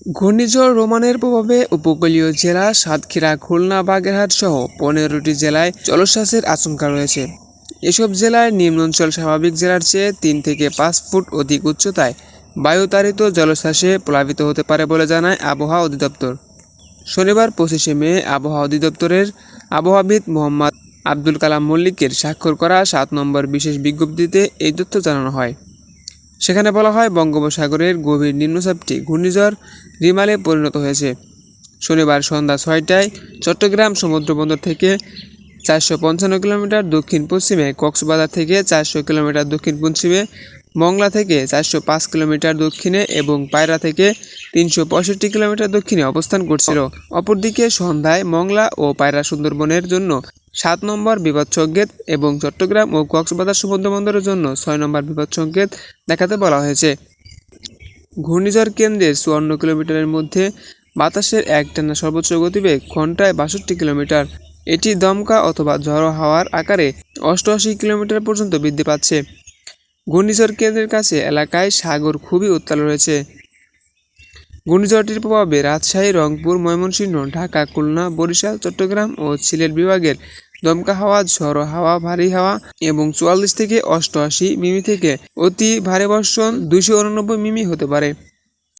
ঘূর্ণিঝড় রোমানের প্রভাবে উপকূলীয় জেলা সাতক্ষীরা, খুলনা, বাগেরহাট সহ 15টি জেলায় জলোচ্ছ্বাসের আশঙ্কা রয়েছে। এসব জেলায় নিম্নাঞ্চল স্বাভাবিক জেলার চেয়ে 3 থেকে 5 ফুট অধিক উচ্চতায় বায়ুতাড়িত জলোচ্ছ্বাসে প্লাবিত হতে পারে বলে জানায় আবহাওয়া অধিদপ্তর। শনিবার 25শে মে আবহাওয়া অধিদপ্তরের আবহাওয়াবিদ মোহাম্মদ আবদুল কালাম মল্লিকের স্বাক্ষর করা 7 নম্বর বিশেষ বিজ্ঞপ্তিতে এই তথ্য জানানো হয়। সেখানে বলা হয়, বঙ্গোপসাগরের গভীর নিম্নচাপটি ঘূর্ণিঝড় রিমালে পরিণত হয়েছে। শনিবার সন্ধ্যা 6টায় চট্টগ্রাম সমুদ্রবন্দর থেকে 455 কিলোমিটার দক্ষিণ পশ্চিমে, কক্সবাজার থেকে 400 কিলোমিটার দক্ষিণ পশ্চিমে, মংলা থেকে 405 কিলোমিটার দক্ষিণে এবং পায়রা থেকে 365 কিলোমিটার দক্ষিণে অবস্থান করছিল। অপরদিকে সন্ধ্যায় মংলা ও পায়রা সুন্দরবনের জন্য 7 নম্বর বিপদ সংকেত এবং চট্টগ্রাম ও কক্সবাজার সমুদ্রবন্দরের জন্য 6 নম্বর বিপদ সংকেত দেখাতে বলা হয়েছে। ঘূর্ণিঝড় কেন্দ্রের 54 কিলোমিটারের মধ্যে বাতাসের একটানা সর্বোচ্চ গতিবেগ ঘন্টায় 62 কিলোমিটার। এটি দমকা অথবা ঝড়ো হাওয়ার আকারে 88 কিলোমিটার পর্যন্ত বৃদ্ধি পাচ্ছে। ঘূর্ণিঝড় কেন্দ্রের কাছে এলাকায় সাগর খুবই উত্তাল রয়েছে। ঘূর্ণিঝড়টির প্রভাবে রাজশাহী, রংপুর, ময়মনসিংহ, ঢাকা, খুলনা, বরিশাল, চট্টগ্রাম ও সিলেট বিভাগের দমকা হাওয়া, ঝড়ো হাওয়া, ভারী হাওয়া এবং 44 থেকে 88 মিমি থেকে অতি ভারী বর্ষণ 289 মিমি হতে পারে।